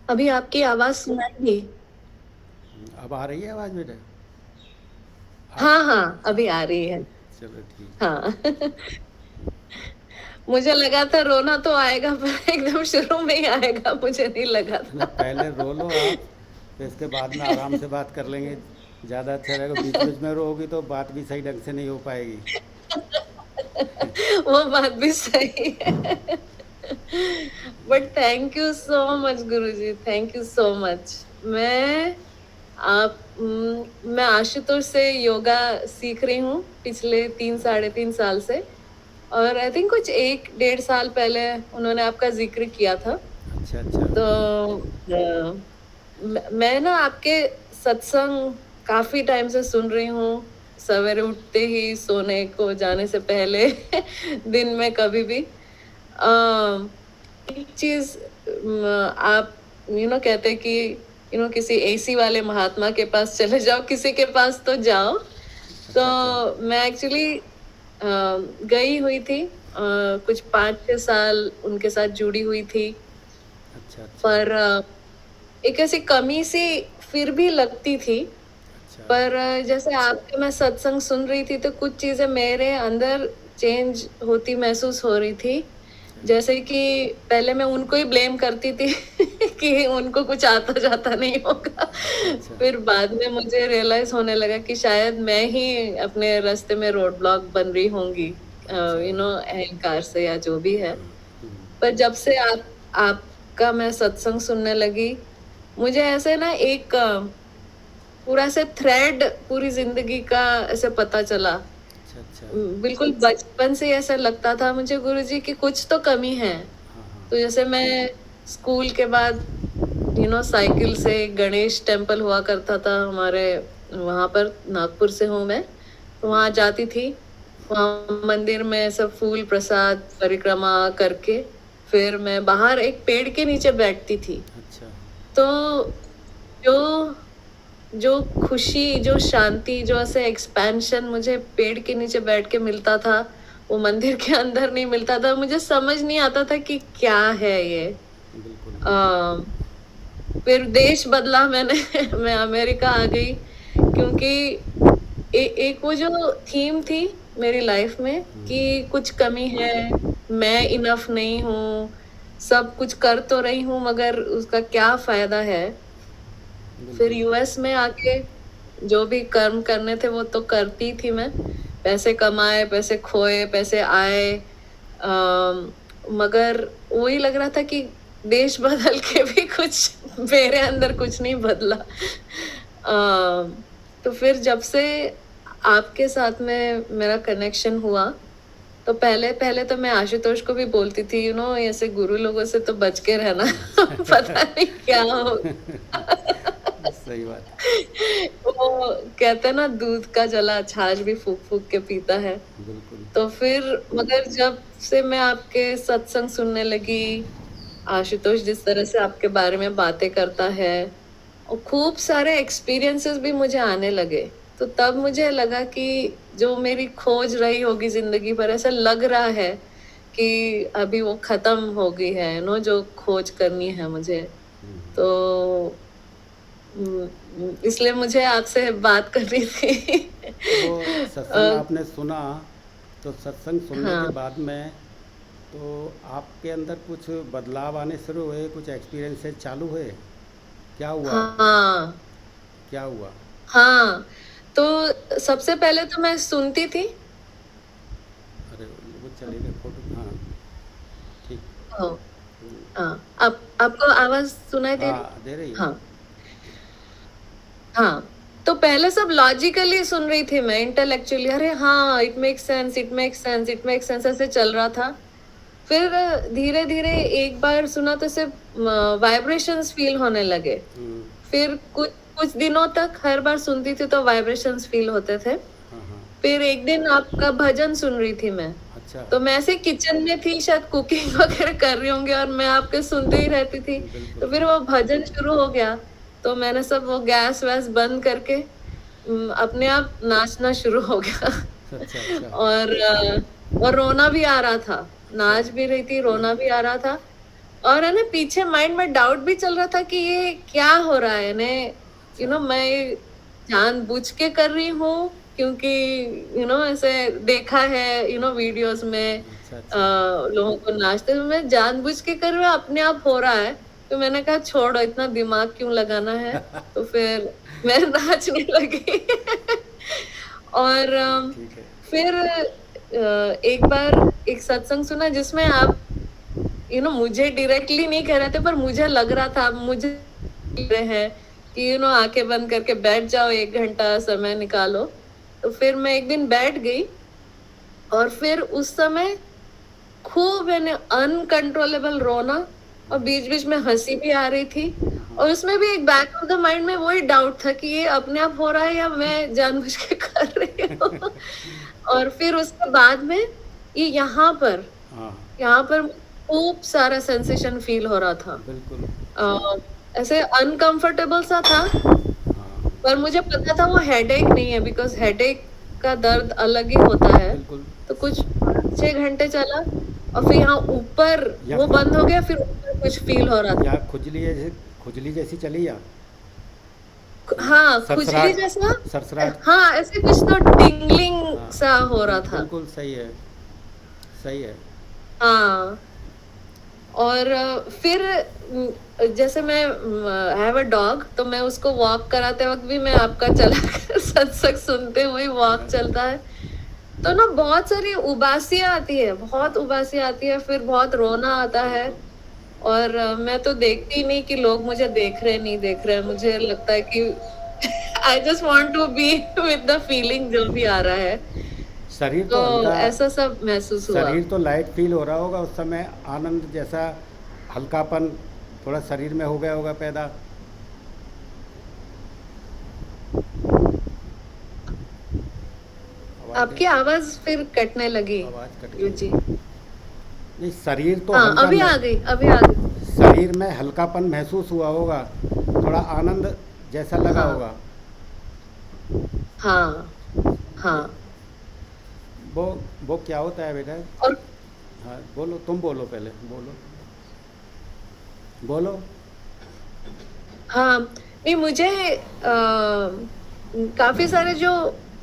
अभी आपकी आवाज सुनाई दी। अब आ रही है आवाज़ मेरे? आप हाँ हाँ, अभी आ रही है। चलो ठीक है। हाँ। मुझे लगा था रोना तो आएगा पर एकदम शुरू में ही आएगा, मुझे नहीं लगा ना, था। पहले रो लो आप, फिर इसके बाद में आराम से बात कर लेंगे। ज़्यादा अच्छा रहेगा। बीच बीच में रोओगी तो बात भी सही ढंग से नहीं हो पाएगी। वो बात भी सही है। But thank you so much Guruji, thank you so much. मैं मैं आशुतोष से योगा सीख रही हूँ पिछले 3 साढ़े 3 साल से। और आई थिंक कुछ 1 डेढ़ साल पहले उन्होंने आपका जिक्र किया था। अच्छा अच्छा। तो मैं ना आपके सत्संग काफी टाइम से सुन रही हूँ, सवेरे उठते ही, सोने को जाने से पहले, दिन में कभी भी। एक चीज, आप कहते हैं कि किसी एसी वाले महात्मा के पास चले जाओ, किसी के पास तो जाओ। अच्छा अच्छा। तो मैं एक्चुअली गई हुई थी, कुछ 5 6 साल उनके साथ जुड़ी हुई थी। अच्छा अच्छा। पर एक ऐसी कमी सी फिर भी लगती थी। अच्छा पर जैसे आपके मैं सत्संग सुन रही थी तो कुछ चीजें मेरे अंदर चेंज होती महसूस हो रही थी। जैसे कि पहले मैं उनको ही ब्लेम करती थी कि उनको कुछ आता जाता नहीं होगा। अच्छा। अच्छा फिर बाद में मुझे रियलाइज होने लगा कि शायद मैं ही अपने रास्ते में रोड ब्लॉक बन रही होंगी, अच्छा। अहंकार से या जो भी है। हम्म, पर जब से आपका मैं सत्संग सुनने लगी, मुझे ऐसे ना एक पूरा से थ्रेड पूरी जिंदगी का ऐसे पता चला। अच्छा अच्छा। बिल्कुल बचपन से ही ऐसा लगता था मुझे गुरुजी की कुछ तो कमी है। हाँ हाँ। तो जैसे मैं स्कूल के बाद साइकिल से गणेश टेम्पल हुआ करता था हमारे वहां पर, नागपुर से हूँ मैं। तो वहां जाती थी, वहां मंदिर में सब फूल प्रसाद परिक्रमा करके फिर मैं बाहर एक पेड़ के नीचे बैठती थी। अच्छा। तो जो जो खुशी, जो शांति, जो ऐसे एक्सपेंशन मुझे पेड़ के नीचे बैठ के मिलता था, वो मंदिर के अंदर नहीं मिलता था। मुझे समझ नहीं आता था कि क्या है ये। बिल्कुल। आ, फिर देश बदला मैंने। मैं अमेरिका आ गई क्योंकि एक वो जो थीम थी मेरी लाइफ में कि कुछ कमी है, मैं इनफ नहीं हूँ, सब कुछ कर तो रही हूँ मगर उसका क्या फायदा है। फिर बिल्कुल। यूएस में आके जो भी कर्म करने थे वो तो करती थी मैं। पैसे कमाए, पैसे खोए, पैसे आए। मगर वही लग रहा था कि देश बदल के भी कुछ मेरे अंदर कुछ नहीं बदला। तो फिर जब से आपके साथ में मेरा कनेक्शन हुआ, तो पहले पहले तो मैं आशुतोष को भी बोलती थी, ऐसे गुरु लोगों से तो बच के रहना। पता नहीं क्या हो। सही बात वो कहते हैं ना, दूध का जला छाछ भी फूक फूक के पीता है। है। बिल्कुल। तो फिर मगर जब से मैं आपके सत्संग सुनने लगी, आशुतोष जिस तरह से आपके बारे में बातें करता है, और खूब सारे एक्सपीरियंसेस भी मुझे आने लगे। तो तब मुझे लगा कि जो मेरी खोज रही होगी जिंदगी भर, ऐसा लग रहा है कि अभी वो खत्म हो गई है, जो खोज करनी है मुझे। तो इसलिए मुझे आपसे बात करनी थी। तो वो सत्संग आपने सुना, तो सत्संग सुनने के हाँ बाद में तो आपके अंदर कुछ बदलाव आने शुरू हुए, कुछ एक्सपीरियंसेस चालू हुए? क्या हुआ? हाँ क्या हुआ? हाँ। तो सबसे पहले तो मैं सुनती थी। अरे वो चलेगा फोटो, हाँ। ठीक। हाँ हाँ, आपको आवाज सुनाई दे रही? हाँ, दे रही है। हाँ हाँ। तो पहले सब लॉजिकली सुन रही थी मैं, इंटेलेक्चुअली, अरे हाँ, it make sense, it make sense, it make sense, ऐसे चल रहा था। फिर धीरे धीरे एक बार सुना तो सिर्फ वाइब्रेशंस फील होने लगे। फिर कुछ कुछ दिनों तक हर बार सुनती थी तो वाइब्रेशंस फील होते थे। हाँ हाँ। फिर एक दिन आपका भजन सुन रही थी मैं। अच्छा। तो मैं ऐसे किचन में थी, शायद कुकिंग वगैरह कर रही होंगी, और मैं आपके सुनते ही रहती थी। बिल्कुल। तो फिर वो भजन शुरू हो गया। तो मैंने सब वो गैस वैस बंद करके अपने आप नाचना शुरू हो गया। अच्छा अच्छा। और और रोना भी आ रहा था। अच्छा। नाच भी रही थी, रोना भी आ रहा था। और है ना पीछे माइंड में डाउट भी चल रहा था कि ये क्या हो रहा है ने, अच्छा। मैं जानबूझ के कर रही हूँ क्योंकि ऐसे देखा है वीडियोस में अच्छा, अच्छा। लोगों को नाचते हुए, मैं जानबूझ के कर रही हूँ, अपने आप हो रहा है। तो मैंने कहा छोड़ो, इतना दिमाग क्यों लगाना है। तो फिर मैं नाचने लगी। और ठीक है। फिर एक बार एक सत्संग सुना जिसमें आप मुझे डायरेक्टली नहीं कह रहे थे, पर मुझे लग रहा था, मुझे रहे हैं कि आंखें बंद करके बैठ जाओ, 1 घंटा समय निकालो। तो फिर मैं एक दिन बैठ गई, और फिर उस समय खूब यानी अनकंट्रोलेबल रोना, और बीच बीच में हंसी भी आ रही थी। हाँ। और उसमें भी एक बैक ऑफ द माइंड में वही डाउट था कि ये अपने आप हो रहा है या मैं जानबूझ के कर रही हूँ। और फिर उसके बाद में ये हाँ। यहाँ पर खूब सारा सेंसेशन फील हो रहा था। बिल्कुल अ, सही। ऐसे अनकंफर्टेबल सा था, हाँ। पर मुझे पता था वो हेडेक नहीं है, बिकॉज हेडेक का दर्द अलग ही होता है। बिल्कुल। तो कुछ 5-6 घंटे चला, और फिर यहाँ ऊपर या वो बंद हो गया, फिर ऊपर कुछ फील हो रहा या था। खुजली जैसी चली या हाँ, खुजली सरसराहट, जैसा। सरसराहट। हाँ, ऐसे कुछ तो टिंगलिंग हाँ। सा हो रहा था। बिल्कुल सही है। सही है। हाँ। और फिर जैसे मैं हैव अ डॉग, तो मैं उसको वॉक कराते वक्त भी मैं आपका चला कर सत्संग सुनते हुए वॉक चलता है। तो ना बहुत सारी उबासियां आती है, बहुत उबासियां आती है, फिर बहुत रोना आता है। और मैं तो देखती ही नहीं कि लोग मुझे देख रहे नहीं देख रहे हैं, मुझे लगता है कि I just want to be with the feeling जो भी आ रहा है। शरीर तो तो हल्का, ऐसा सब महसूस हुआ। शरीर तो लाइट फील हो रहा होगा उस समय, आनंद जैसा, हल्कापन थोड़ा शरीर में हो गया होगा पैदा। आवाज़ नहीं। आपकी आवाज फिर कटने लगी, आवाज़ कट गई। रुचि। नहीं, शरीर तो हाँ, हल्का अभी में, आ गई, अभी आ गई। शरीर में हल्कापन महसूस हुआ होगा, थोड़ा आनंद जैसा लगा हाँ, होगा। हाँ, ये हाँ। वो वो क्या होता है बेटा? और हाँ बोलो, तुम बोलो, पहले बोलो, बोलो। हाँ, नहीं मुझे काफी सारे जो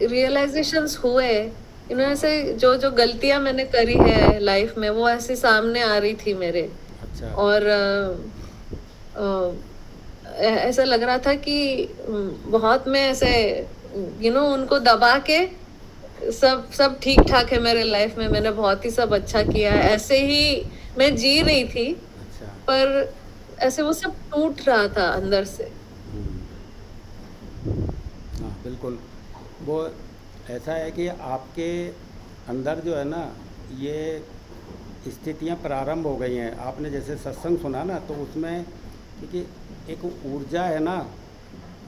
रियलाइजेशंस हुए, ऐसे जो जो गलतियां मैंने करी है लाइफ में, वो ऐसे सामने आ रही थी मेरे। अच्छा। और ऐसा लग रहा था कि बहुत मैं ऐसे उनको दबा के सब सब ठीक ठाक है मेरे लाइफ में, मैंने बहुत ही सब अच्छा किया है, ऐसे ही मैं जी रही थी। अच्छा। पर ऐसे वो सब टूट रहा था अंदर से। हाँ बिल्कुल। वो ऐसा है कि आपके अंदर जो है ना, ये स्थितियाँ प्रारंभ हो गई हैं। आपने जैसे सत्संग सुना ना, तो उसमें क्योंकि एक ऊर्जा है ना,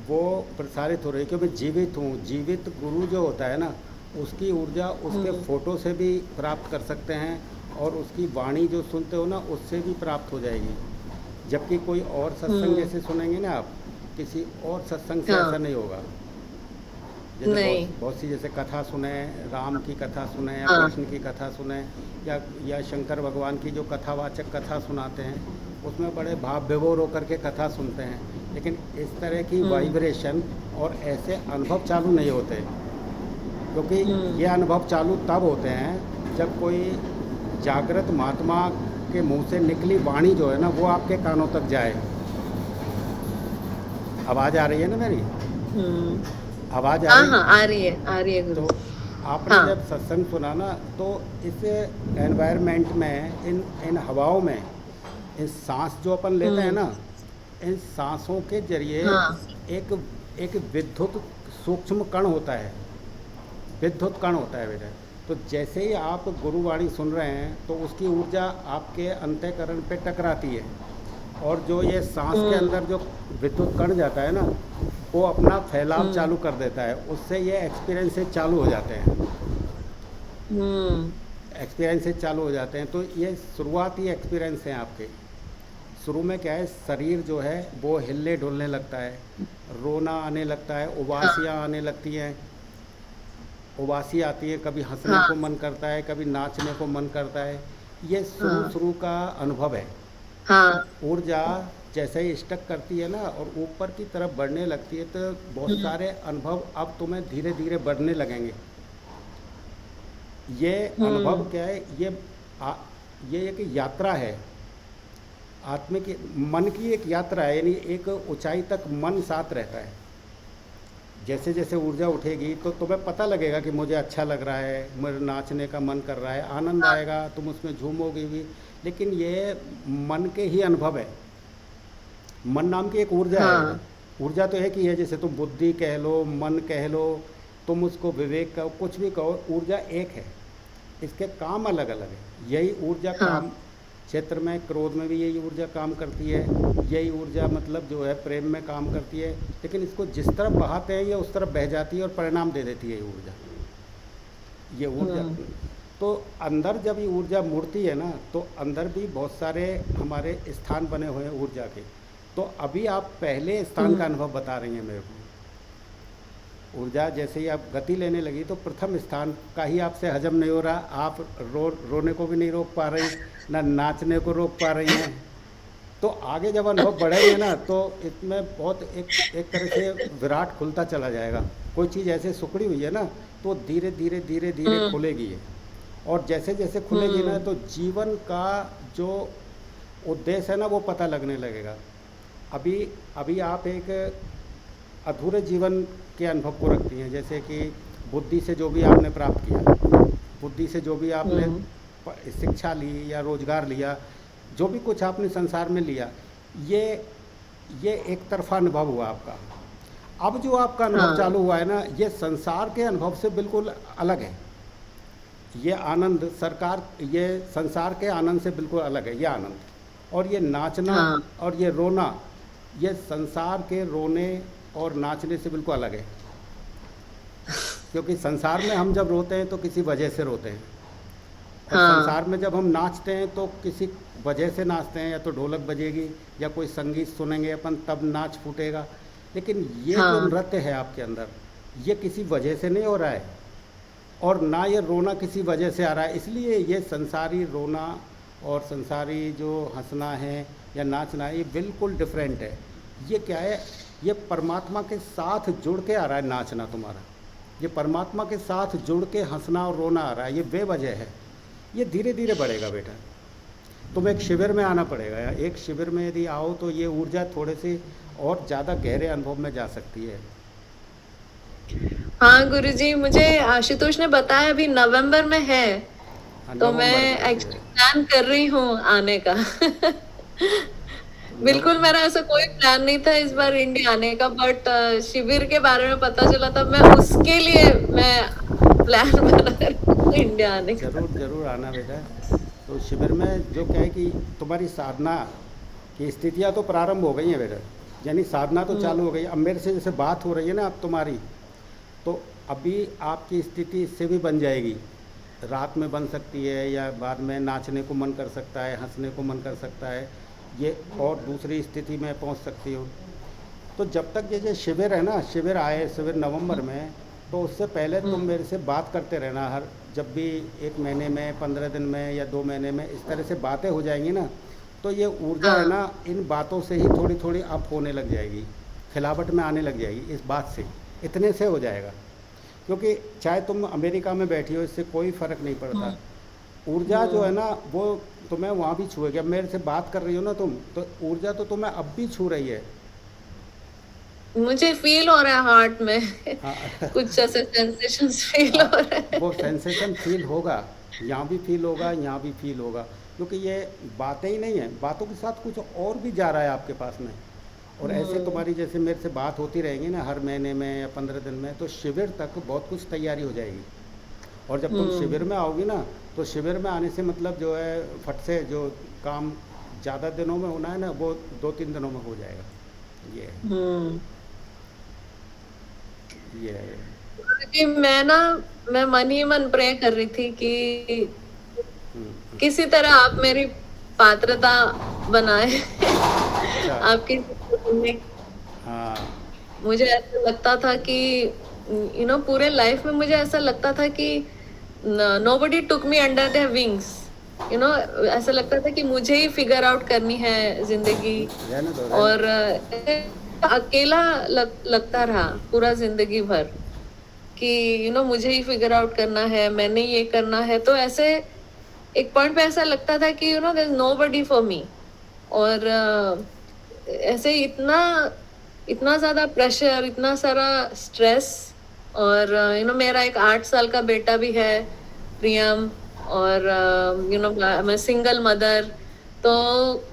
वो प्रसारित हो रही है कि मैं जीवित हूँ। जीवित गुरु जो होता है ना, उसकी ऊर्जा उसके हम्म, फ़ोटो से भी प्राप्त कर सकते हैं, और उसकी वाणी जो सुनते हो ना, उससे भी प्राप्त हो जाएगी। जबकि कोई और सत्संग हम्म। जैसे सुनेंगे ना आप, किसी और सत्संग से ऐसा हाँ। नहीं होगा। जैसे बहुत नहीं। बहुत सी जैसे कथा सुने, राम की कथा सुने या हाँ। कृष्ण की कथा सुने, या शंकर भगवान की जो कथावाचक कथा सुनाते हैं, उसमें बड़े भाव विभोर होकर के कथा सुनते हैं। लेकिन इस तरह की हम्म, वाइब्रेशन और ऐसे अनुभव चालू नहीं होते, क्योंकि ये हम्म, अनुभव चालू तब होते हैं जब कोई जागृत महात्मा के मुंह से निकली वाणी जो है ना, वो आपके कानों तक जाए। आवाज़ आ रही है ना मेरी? हम्म। आवाज़ आ हाँ, रही? हाँ, आ रही है तो गुरुजी। आपने हाँ। जब सत्संग सुना ना, तो इस एनवायरनमेंट में, इन इन हवाओं में, इन सांस जो अपन लेते हैं हम्म। ना, इन सांसों के जरिए हाँ। एक एक विद्युत सूक्ष्म कण होता है, विद्युत कण होता है बेटा। तो जैसे ही आप गुरुवाणी सुन रहे हैं, तो उसकी ऊर्जा आपके अंतःकरण पे टकराती है, और जो ये सांस के हम्म, अंदर जो विद्युत कण जाता है ना, वो अपना फैलाव हम्म, चालू कर देता है। उससे ये एक्सपीरियंसेस चालू हो जाते हैं, हम्म, एक्सपीरियंसेस चालू हो जाते हैं। तो ये शुरुआती एक्सपीरियंस हैं आपके। शुरू में क्या है, शरीर जो है वो हिलने डुलने लगता है, रोना आने लगता है, हाँ, उबासियाँ आने लगती हैं, उबासी आती है, कभी हंसने को हाँ, मन करता है, कभी नाचने को मन करता है। ये शुरू हाँ, शुरू का अनुभव है। हाँ। ऊर्जा जैसे ही स्टक करती है ना और ऊपर की तरफ बढ़ने लगती है, तो बहुत हम्म। सारे अनुभव अब तुम्हें धीरे धीरे बढ़ने लगेंगे। ये अनुभव हम्म। क्या है, आ, ये एक यात्रा है। आत्मा की, मन की एक यात्रा है, यानी एक ऊंचाई तक मन साथ रहता है। जैसे जैसे ऊर्जा उठेगी तो तुम्हें पता लगेगा कि मुझे अच्छा लग रहा है, मेरे नाचने का मन कर रहा है, आनंद हाँ। आएगा, तुम उसमें झूमोगे भी। लेकिन ये मन के ही अनुभव है। मन नाम की एक ऊर्जा है। हाँ। ऊर्जा तो एक ही है, जैसे तुम बुद्धि कह लो, मन कह लो, तुम उसको विवेक कहो, कुछ भी कहो, ऊर्जा एक है। इसके काम अलग अलग है। यही ऊर्जा हाँ। काम क्षेत्र में, क्रोध में भी यही ऊर्जा काम करती है। यही ऊर्जा मतलब जो है प्रेम में काम करती है। लेकिन इसको जिस तरफ बहाते हैं ये उस तरफ बह जाती है और परिणाम दे देती है ये ऊर्जा। ये ऊर्जा, हम्म। तो अंदर जब ये ऊर्जा मुड़ती है ना, तो अंदर भी बहुत सारे हमारे स्थान बने हुए हैं ऊर्जा के। तो अभी आप पहले स्थान का हम्म। अनुभव बता रही हैं मेरे को। ऊर्जा जैसे ही आप गति लेने लगी तो प्रथम स्थान का ही आपसे हजम नहीं हो रहा। आप रोने को भी नहीं रोक पा रही, ना नाचने को रोक पा रही हैं। तो आगे जब अनुभव बढ़ेंगे ना, तो इसमें बहुत एक एक तरह से विराट खुलता चला जाएगा। कोई चीज़ ऐसे सुकड़ी हुई है ना, तो धीरे धीरे धीरे धीरे हम्म। खुलेगी ये। और जैसे जैसे खुलेगी ना, हम्म। तो जीवन का जो उद्देश्य है ना वो पता लगने लगेगा। अभी अभी आप एक अधूरे जीवन के अनुभव को रखती हैं, जैसे कि बुद्धि से जो भी आपने प्राप्त किया, बुद्धि से जो भी आपने हम्म। शिक्षा ली या रोजगार लिया, जो भी कुछ आपने संसार में लिया, ये ये एक तरफा अनुभव हुआ आपका। अब जो आपका अनुभव हाँ। चालू हुआ है ना, ये संसार के अनुभव से बिल्कुल अलग है। ये आनंद सरकार, ये संसार के आनंद से बिल्कुल अलग है ये आनंद। और ये नाचना हाँ। और ये रोना, ये संसार के रोने और नाचने से बिल्कुल अलग है। क्योंकि संसार में हम जब रोते हैं तो किसी वजह से रोते हैं, और हाँ। संसार में जब हम नाचते हैं तो किसी वजह से नाचते हैं। या तो ढोलक बजेगी या कोई संगीत सुनेंगे अपन, तब नाच फूटेगा। लेकिन ये जो हाँ। नृत्य है आपके अंदर, ये किसी वजह से नहीं हो रहा है, और ना ये रोना किसी वजह से आ रहा है। इसलिए ये संसारी रोना और संसारी जो हंसना है या नाचना है, ये बिल्कुल डिफरेंट है। ये क्या है, ये परमात्मा के साथ जुड़ के आ रहा है नाचना तुम्हारा। ये परमात्मा के साथ जुड़ के हंसना और रोना आ रहा है, ये बेवजह है। ये धीरे धीरे बढ़ेगा बेटा। तुम एक शिविर में आना पड़ेगा, या एक शिविर में यदि आओ तो ये ऊर्जा थोड़े से और ज़्यादा गहरे अनुभव में जा सकती है। हाँ गुरुजी, मुझे आशुतोष ने बताया अभी नवंबर में है, हाँ, तो नवंबर मैं में शिविर एक्चुअली है। प्लान कर रही हूँ आने का। तो बिल्कुल मेरा ऐसा कोई प्लान नहीं था इस बार इंडिया आने का, बट शिविर के बारे में पता चला तब मैं उसके लिए मैं प्लान बना रही हूँ इंडिया आने का। ज़रूर ज़रूर आना बेटा। तो शिविर में जो क्या है कि तुम्हारी साधना की स्थितियाँ तो प्रारंभ हो गई हैं बेटा, यानी साधना तो हम्म। चालू हो गई। अब मेरे से जैसे बात हो रही है ना अब तुम्हारी, तो अभी आपकी स्थिति इससे भी बन जाएगी। रात में बन सकती है, या बाद में नाचने को मन कर सकता है, हंसने को मन कर सकता है, ये और दूसरी स्थिति में पहुंच सकती हो। तो जब तक ये शिविर है ना, शिविर आए, शिविर नवंबर में, तो उससे पहले तुम हम्म। मेरे से बात करते रहना। हर जब भी 1 महीने में, 15 दिन में या 2 महीने में इस तरह से बातें हो जाएंगी ना, तो ये ऊर्जा है हाँ। ना, इन बातों से ही थोड़ी थोड़ी अप होने लग जाएगी, खिलावट में आने लग जाएगी। इस बात से, इतने से हो जाएगा। क्योंकि चाहे तुम अमेरिका में बैठी हो, इससे कोई फ़र्क नहीं पड़ता। हम्म। ऊर्जा जो है हम्म। ना वो तुम्हें वहाँ भी छुएगी। अब मेरे से बात कर रही हो ना तुम, तो ऊर्जा तो तुम्हें अब भी छू रही है। मुझे फील हो रहा है हार्ट में। हाँ। कुछ ऐसे सेंसेशंस फील हाँ, हो रहे वो हैं। सेंसेशन फील होगा, यहाँ भी फील होगा, यहाँ भी फील होगा। क्योंकि ये बातें ही नहीं है, बातों के साथ कुछ और भी जा रहा है आपके पास में। और ऐसे हम्म। तुम्हारी जैसे मेरे से बात होती रहेगी ना हर महीने में या 15 दिन में, तो शिविर तक बहुत कुछ तैयारी हो जाएगी। और जब तुम हम्म। शिविर में आओगी ना, तो शिविर में आने से मतलब जो है फट से जो काम ज़्यादा दिनों में होना है ना, वो 2-3 दिनों में हो जाएगा। ये है, हम्म। ये है। क्योंकि मैं मन ही मन प्रे कर रही थी कि हम्म। किसी तरह आप मेरी पात्रता बनाए। अच्छा। आपकी में हाँ। मुझे ऐसा लगता था कि पूरे लाइफ में मुझे ऐसा लगता था कि nobody took me under their wings. You know ऐसा लगता था कि मुझे ही फिगर आउट करनी है जिंदगी। रहने दो, रहने और अकेला लगता रहा पूरा जिंदगी भर कि मुझे ही फिगर आउट करना है, मैंने ये करना है। तो ऐसे एक पॉइंट पे ऐसा लगता था कि there is nobody for me. और ऐसे इतना इतना ज्यादा प्रेशर, इतना सारा स्ट्रेस। और मेरा एक 8 साल का बेटा भी है, प्रियम। और मैं सिंगल मदर। तो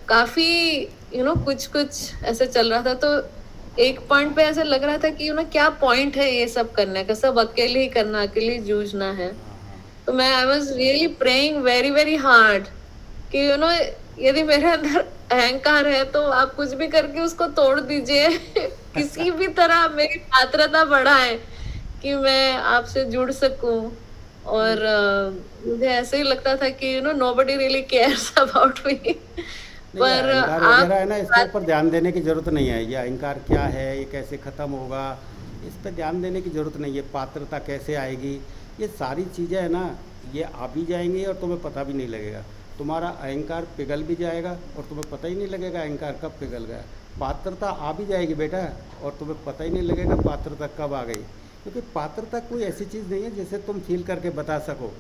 काफी कुछ कुछ ऐसे चल रहा था। तो एक पॉइंट पे ऐसा लग रहा था कि क्या पॉइंट है ये सब करने का, सब अकेले ही करना, अकेले ही जूझना है। तो मैं I was really praying very very hard कि यदि मेरे अंदर अहंकार है तो आप कुछ भी करके उसको तोड़ दीजिए। किसी भी तरह मेरी पात्रता बढ़ाए कि मैं आपसे जुड़ सकूं। और मुझे ऐसे ही लगता था कि nobody really cares about me. नहीं, ये पर अहंकार आप वगैरह है ना, इसके ऊपर ध्यान देने की ज़रूरत नहीं है। ये अहंकार क्या है, ये कैसे ख़त्म होगा, इस पे ध्यान देने की ज़रूरत नहीं है। पात्रता कैसे आएगी, ये सारी चीज़ें है ना, ये आ भी जाएंगी और तुम्हें पता भी नहीं लगेगा। तुम्हारा अहंकार पिघल भी जाएगा और तुम्हें पता ही नहीं लगेगा अहंकार कब पिघल गया। पात्रता आ भी जाएगी बेटा, और तुम्हें पता ही नहीं लगेगा पात्रता कब आ गई। क्योंकि पात्रता कोई ऐसी चीज़ नहीं है जिसे तुम फील करके बता सको,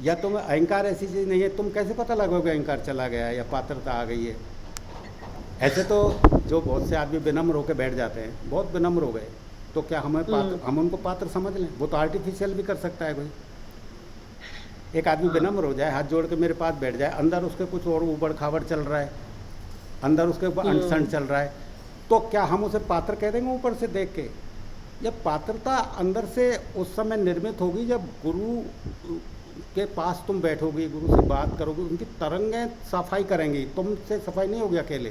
या तुम्हें अहंकार ऐसी चीज़ नहीं है, तुम कैसे पता लगोगे अहंकार चला गया है या पात्रता आ गई है। ऐसे तो जो बहुत से आदमी विनम्र होकर बैठ जाते हैं, बहुत विनम्र हो गए, तो क्या हमें पात्र, हम उनको पात्र समझ लें? वो तो आर्टिफिशियल भी कर सकता है कोई। एक आदमी हाँ। विनम्र हो जाए, हाथ जोड़ के मेरे पास बैठ जाए, अंदर उसके कुछ और ऊबड़ खाबड़ चल रहा है, अंदर उसके ऊपर अनशन चल रहा है, तो क्या हम उसे पात्र कह देंगे ऊपर से देख के? जब पात्रता अंदर से उस समय निर्मित होगी जब गुरु के पास तुम बैठोगी, गुरु से बात करोगे, उनकी तरंगें सफाई करेंगी, तुमसे सफाई नहीं होगी अकेले।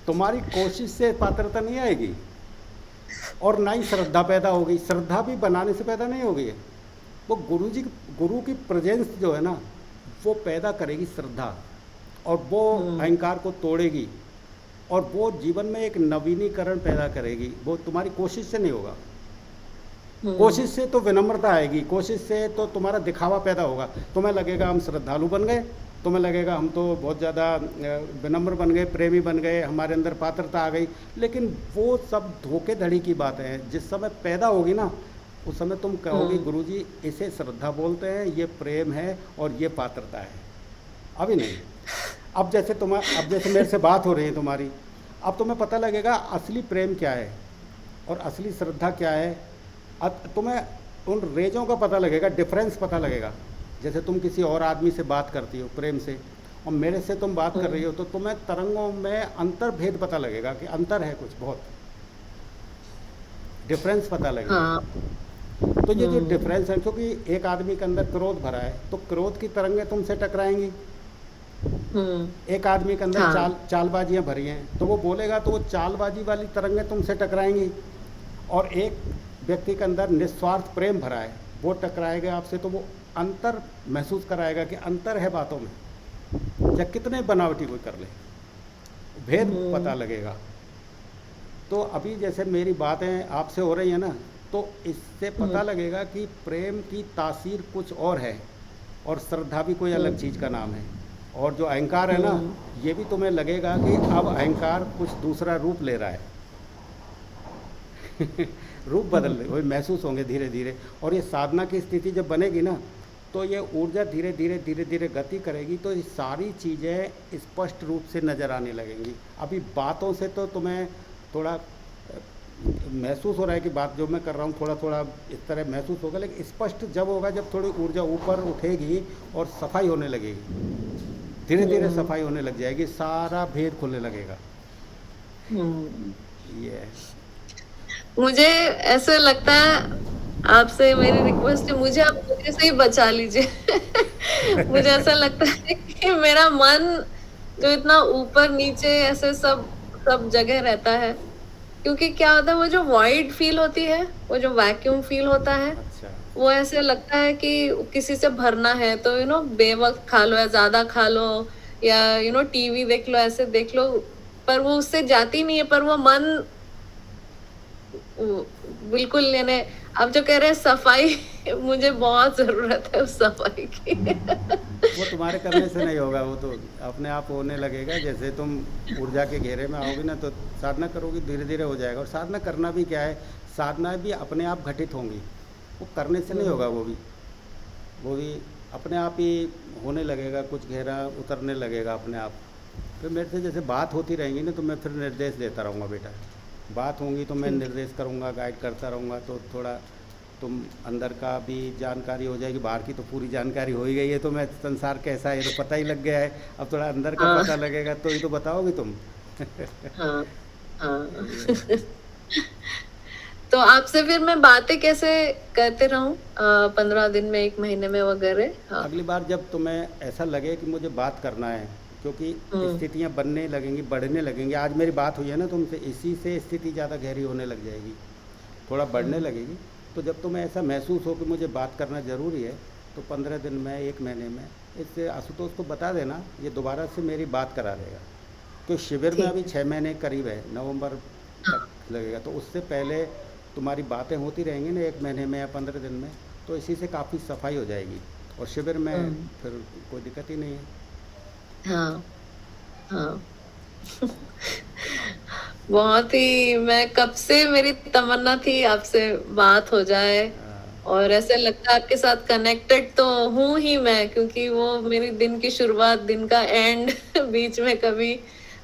तुम्हारी कोशिश से पात्रता नहीं आएगी, और ना ही श्रद्धा पैदा होगी। श्रद्धा भी बनाने से पैदा नहीं होगी, वो गुरु की प्रेजेंस जो है ना, वो पैदा करेगी श्रद्धा, और वो अहंकार को तोड़ेगी, और वो जीवन में एक नवीनीकरण पैदा करेगी। वो तुम्हारी कोशिश से नहीं होगा। कोशिश से तो विनम्रता आएगी, कोशिश से तो तुम्हारा दिखावा पैदा होगा। तुम्हें लगेगा हम श्रद्धालु बन गए, तुम्हें लगेगा हम तो बहुत ज़्यादा विनम्र बन गए, प्रेमी बन गए, हमारे अंदर पात्रता आ गई। लेकिन वो सब धोखेधड़ी की बातें हैं। जिस समय पैदा होगी ना, उस समय तुम कहोगे गुरुजी इसे श्रद्धा बोलते हैं, ये प्रेम है और ये पात्रता है। अभी नहीं। अब जैसे मेरे से बात हो रही है तुम्हारी, अब तुम्हें पता लगेगा असली प्रेम क्या है और असली श्रद्धा क्या है। अब तुम्हें उन रेजों का पता लगेगा, डिफरेंस पता लगेगा। जैसे तुम किसी और आदमी से बात करती हो प्रेम से, और मेरे से तुम बात कर रही हो, तो तुम्हें तरंगों में अंतर भेद पता लगेगा कि अंतर है, कुछ बहुत डिफरेंस पता लगेगा। हाँ। तो ये जो डिफरेंस है, क्योंकि एक आदमी के अंदर क्रोध भरा है, तो क्रोध की तरंगें तुमसे टकराएंगी। एक आदमी के अंदर हाँ। चालबाजियाँ भरी हैं, तो वो बोलेगा तो वो चालबाजी वाली तरंगें तुमसे टकराएंगी। और एक व्यक्ति के अंदर निस्वार्थ प्रेम भरा है, वो टकराएगा आपसे, तो वो अंतर महसूस कराएगा कि अंतर है बातों में, या कितने बनावटी कोई कर ले, भेद पता लगेगा। तो अभी जैसे मेरी बातें आपसे हो रही हैं ना, तो इससे पता लगेगा कि प्रेम की तासीर कुछ और है, और श्रद्धा भी कोई अलग चीज़ का नाम है। और जो अहंकार है ना, ये भी तुम्हें लगेगा कि अब अहंकार कुछ दूसरा रूप ले रहा है। रूप बदल रहे वही महसूस होंगे धीरे धीरे। और ये साधना की स्थिति जब बनेगी ना, तो ये ऊर्जा धीरे धीरे धीरे धीरे गति करेगी, तो ये सारी चीज़ें स्पष्ट रूप से नज़र आने लगेंगी। अभी बातों से तो तुम्हें थोड़ा महसूस हो रहा है कि बात जो मैं कर रहा हूँ थोड़ा थोड़ा इस तरह महसूस होगा, लेकिन स्पष्ट जब होगा जब थोड़ी ऊर्जा ऊपर उठेगी और सफाई होने लगेगी, धीरे धीरे सफाई होने लग जाएगी, सारा भेद खुलने लगेगा। ये मुझे ऐसे लगता है, आपसे मेरी रिक्वेस्ट है, मुझे आप धोखे से ही बचा लीजिए। मुझे ऐसा लगता है कि मेरा मन जो इतना ऊपर नीचे ऐसे सब सब जगह रहता है, क्योंकि क्या होता है, वो जो वॉइड फील होती है, वो जो वैक्यूम फील होता है, अच्छा। वो ऐसे लगता है कि किसी से भरना है तो बेवक्त खा लो या ज्यादा खा लो, या टीवी देख लो, ऐसे देख लो, पर वो उससे जाती नहीं है। पर वो मन बिल्कुल यानी आप जो कह रहे हैं सफाई, मुझे बहुत ज़रूरत है उस सफाई की। वो तुम्हारे करने से नहीं होगा, वो तो अपने आप होने लगेगा। जैसे तुम ऊर्जा के घेरे में आओगी ना, तो साधना करोगी, धीरे धीरे हो जाएगा। और साधना करना भी क्या है, साधना भी अपने आप घटित होंगी, वो करने से नहीं हुँ, होगा। वो भी अपने आप ही होने लगेगा, कुछ घेरा उतरने लगेगा अपने आप। फिर मेरे से जैसे बात होती रहेंगी ना, तो मैं फिर निर्देश देता रहूँगा, बेटा बात होंगी तो मैं ठीक है। निर्देश करूँगा, गाइड करता रहूँगा। तो थोड़ा तुम अंदर का भी जानकारी हो जाएगी, बाहर की तो पूरी जानकारी हो ही गई है। तो मैं संसार कैसा है ये तो पता ही लग गया है, अब थोड़ा अंदर का हाँ, पता लगेगा तो ही तो बताओगी तुम। हाँ, हाँ। यही है। तो आपसे फिर मैं बातें कैसे करते रहूँ? 15 दिन में, 1 महीने में वगैरह? हाँ। अगली बार जब तुम्हें ऐसा लगे कि मुझे बात करना है, क्योंकि हुँ, स्थितियाँ बनने लगेंगी, बढ़ने लगेंगी। आज मेरी बात हुई है ना तुमसे, इसी से स्थिति ज़्यादा गहरी होने लग जाएगी, थोड़ा बढ़ने हुँ, लगेगी। तो जब तुम्हें ऐसा महसूस हो कि मुझे बात करना ज़रूरी है, तो 15 दिन में, 1 महीने में इससे आशुतोष को बता देना, ये दोबारा से मेरी बात करा देगा। तो शिविर में ठीक अभी है। 6 महीने करीब है, नवंबर तक हाँ, लगेगा। तो उससे पहले तुम्हारी बातें होती रहेंगी ना, 1 महीने में या 15 दिन में, तो इसी से काफ़ी सफाई हो जाएगी। और शिविर में हुँ, फिर कोई दिक्कत ही नहीं है। हाँ, हाँ। बहुत ही, मैं कब से मेरी तमन्ना थी आपसे बात हो जाए, और ऐसे लगता है आपके साथ कनेक्टेड तो हूँ ही मैं, क्योंकि वो मेरी दिन की शुरुआत, दिन का एंड बीच में कभी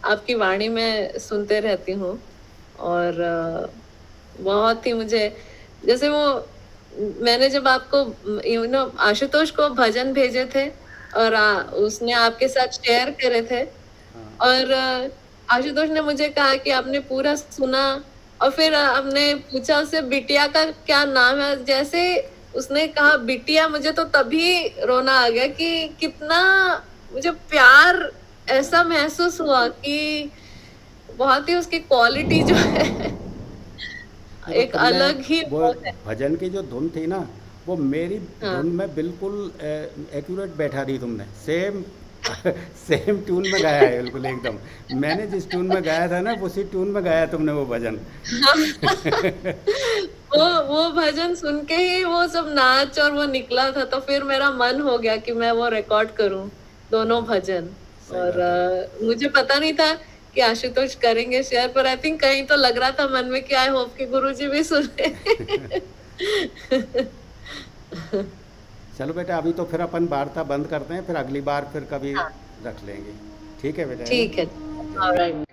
आपकी वाणी में सुनते रहती हूँ। और बहुत ही मुझे, जैसे वो, मैंने जब आपको आशुतोष को भजन भेजे थे, और उसने आपके साथ शेयर करे थे, हाँ, और आशुतोष ने मुझे कहा कि आपने पूरा सुना, और फिर हमने पूछा उससे बिटिया का क्या नाम है, जैसे उसने कहा बिटिया, मुझे तो तभी रोना आ गया कि कितना मुझे प्यार ऐसा महसूस हुआ कि बहुत ही उसकी क्वालिटी जो है देखो एक तुमने अलग ही वो वो है। भजन की जो धुन थी ना, वो मेरी हाँ। धुन में बिल्कुल एक्यूरेट बैठा दी तुमने, सेम सेम ट्यून में गाया है बिल्कुल एकदम। मैंने जिस ट्यून में गाया था ना, उसी ट्यून में गाया तुमने वो भजन। वो भजन सुन के ही वो सब नाच और वो निकला था, तो फिर मेरा मन हो गया कि मैं वो रिकॉर्ड करूं, दोनों भजन। सही और बात है। मुझे पता नहीं था कि आशुतोष करेंगे शेयर, पर आई थिंक कहीं तो लग रहा था मन में कि आई होप कि गुरुजी भी सुने। चलो बेटा, अभी तो फिर अपन वार्ता बंद करते हैं, फिर अगली बार फिर कभी हाँ, रख लेंगे। ठीक है बेटा, है ना? ठीक है। जय ऑलराइट।